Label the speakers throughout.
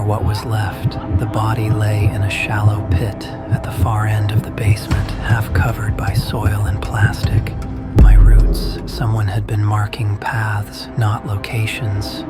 Speaker 1: what was left. The body lay in a shallow pit at the far end of the basement, half covered by soil and plastic. My roots, someone had been marking paths, not locations.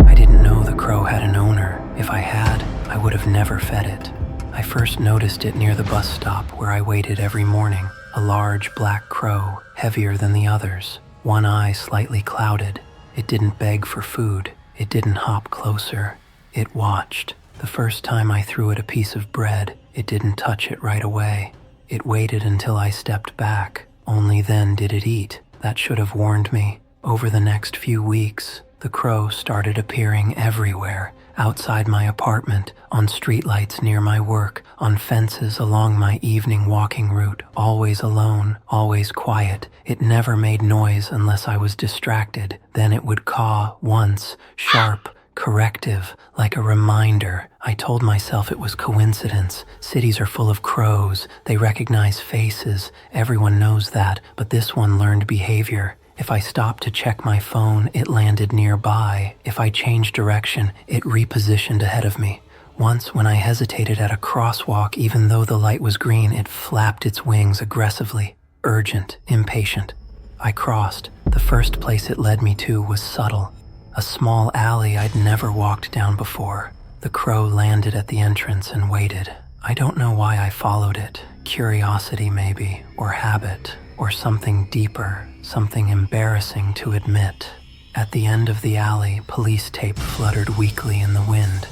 Speaker 1: I didn't know the crow had an owner. If I had, I would have never fed it. I first noticed it near the bus stop where I waited every morning. A large black crow, heavier than the others. One eye slightly clouded. It didn't beg for food. It didn't hop closer. It watched. The first time I threw it a piece of bread, it didn't touch it right away. It waited until I stepped back. Only then did it eat. That should have warned me. Over the next few weeks, the crow started appearing everywhere. Outside my apartment, on streetlights near my work, on fences along my evening walking route, always alone, always quiet. It never made noise unless I was distracted. Then it would caw once, sharp, corrective, like a reminder. I told myself it was coincidence. Cities are full of crows. They recognize faces. Everyone knows that, but this one learned behavior. If I stopped to check my phone, it landed nearby. If I changed direction, it repositioned ahead of me. Once, when I hesitated at a crosswalk, even though the light was green, it flapped its wings aggressively, urgent, impatient. I crossed. The first place it led me to was subtle. A small alley I'd never walked down before. The crow landed at the entrance and waited. I don't know why I followed it. Curiosity maybe, or habit, or something deeper, something embarrassing to admit. At the end of the alley, police tape fluttered weakly in the wind.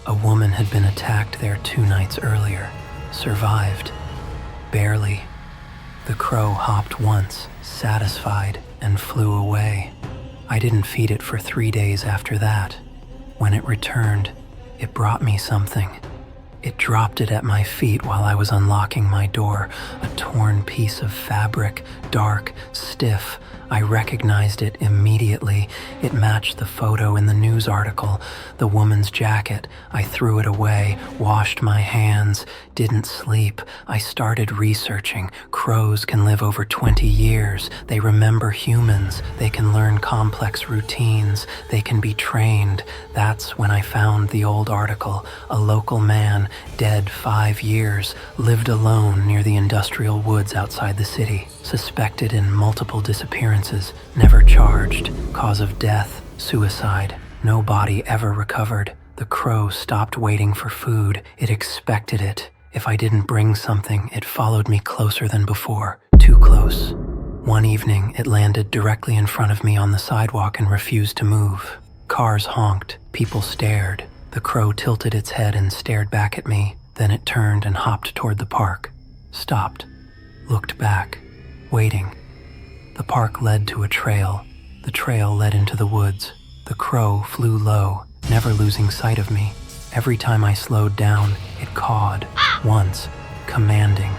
Speaker 1: A woman had been attacked there 2 nights earlier. Survived. Barely. The crow hopped once, satisfied, and flew away. I didn't feed it for 3 days after that. When it returned, it brought me something. It dropped it at my feet while I was unlocking my door, a torn piece of fabric, dark, stiff. I recognized it immediately. It matched the photo in the news article, the woman's jacket. I threw it away, washed my hands, didn't sleep. I started researching. Crows can live over 20 years. They remember humans. They can learn complex routines. They can be trained. That's when I found the old article. A local man, dead 5 years, lived alone near the industrial woods outside the city. Suspected in multiple disappearances, never charged. Cause of death, suicide. No body ever recovered. The crow stopped waiting for food. It expected it. If I didn't bring something, it followed me closer than before. Too close. One evening, it landed directly in front of me on the sidewalk and refused to move. Cars honked. People stared. The crow tilted its head and stared back at me. Then it turned and hopped toward the park. Stopped. Looked back. Waiting. The park led to a trail. The trail led into the woods. The crow flew low, never losing sight of me. Every time I slowed down, it cawed. Once, commanding.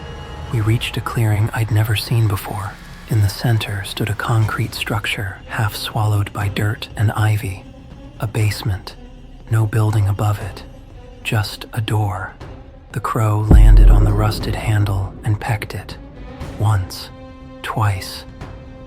Speaker 1: We reached a clearing I'd never seen before. In the center stood a concrete structure, half swallowed by dirt and ivy. A basement. No building above it. Just a door. The crow landed on the rusted handle and pecked it. Once. Twice.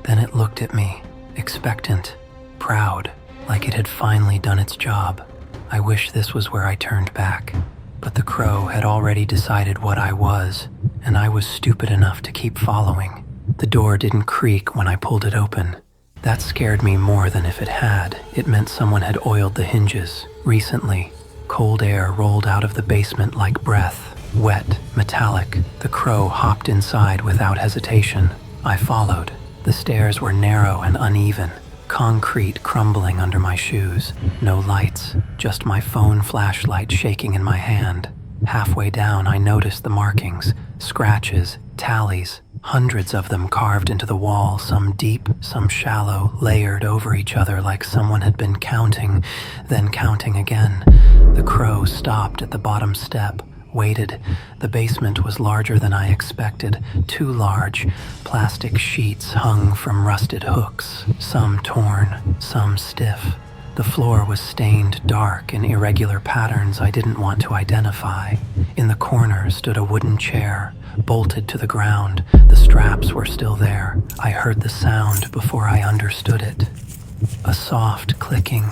Speaker 1: Then it looked at me, expectant, proud, like it had finally done its job. I wish this was where I turned back. But the crow had already decided what I was, and I was stupid enough to keep following. The door didn't creak when I pulled it open. That scared me more than if it had. It meant someone had oiled the hinges. Recently, cold air rolled out of the basement like breath, wet, metallic. The crow hopped inside without hesitation. I followed. The stairs were narrow and uneven, concrete crumbling under my shoes. No lights, just my phone flashlight shaking in my hand. Halfway down, I noticed the markings, scratches, tallies, hundreds of them carved into the wall, some deep, some shallow, layered over each other like someone had been counting, then counting again. The crow stopped at the bottom step. Waited. The basement was larger than I expected. Too large. Plastic sheets hung from rusted hooks, some torn, some stiff. The floor was stained dark in irregular patterns I didn't want to identify. In the corner stood a wooden chair, bolted to the ground. The straps were still there. I heard the sound before I understood it. A soft clicking.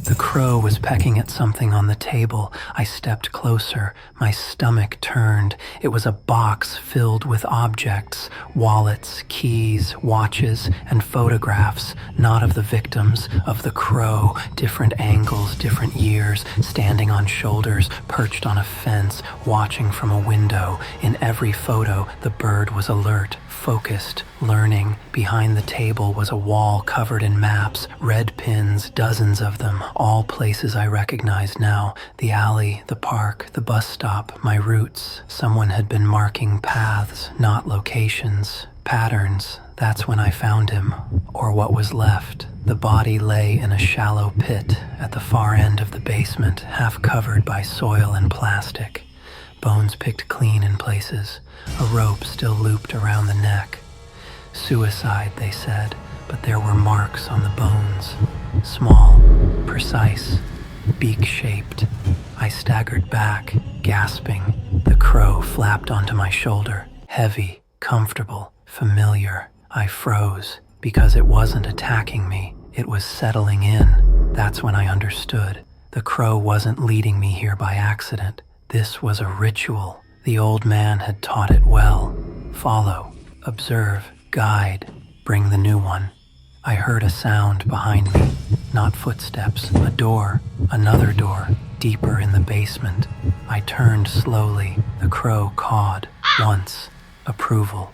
Speaker 1: The crow was pecking at something on the table. I stepped closer. My stomach turned. It was a box filled with objects, wallets, keys, watches, and photographs, not of the victims, of the crow, different angles, different years, standing on shoulders, perched on a fence, watching from a window. In every photo, the bird was alert, focused, learning. Behind the table was a wall covered in maps, red pins, dozens of them, all places I recognized now. The alley, the park, the bus stop, my routes. Someone had been marking paths, not locations, patterns. That's when I found him, or what was left. The body lay in a shallow pit at the far end of the basement, half covered by soil and plastic. Bones picked clean in places, a rope still looped around the neck. Suicide, they said, but there were marks on the bones. Small, precise, beak-shaped. I staggered back, gasping. The crow flapped onto my shoulder, heavy, comfortable, familiar. I froze, because it wasn't attacking me. It was settling in. That's when I understood. The crow wasn't leading me here by accident. This was a ritual. The old man had taught it well. Follow, observe, guide, bring the new one. I heard a sound behind me. Not footsteps, a door, another door, deeper in the basement. I turned slowly. The crow cawed. Once. Approval.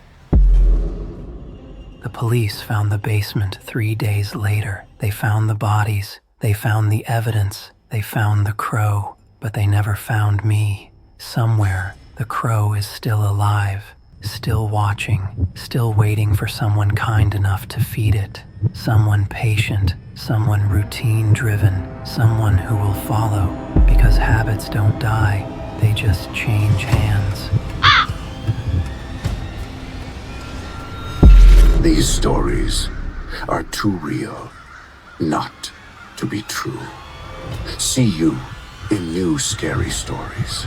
Speaker 1: The police found the basement 3 days later. They found the bodies. They found the evidence. They found the crow. But they never found me. Somewhere, the crow is still alive, still watching, still waiting for someone kind enough to feed it. Someone patient, someone routine-driven, someone who will follow, because habits don't die, they just change hands.
Speaker 2: These stories are too real not to be true. See you in new scary stories.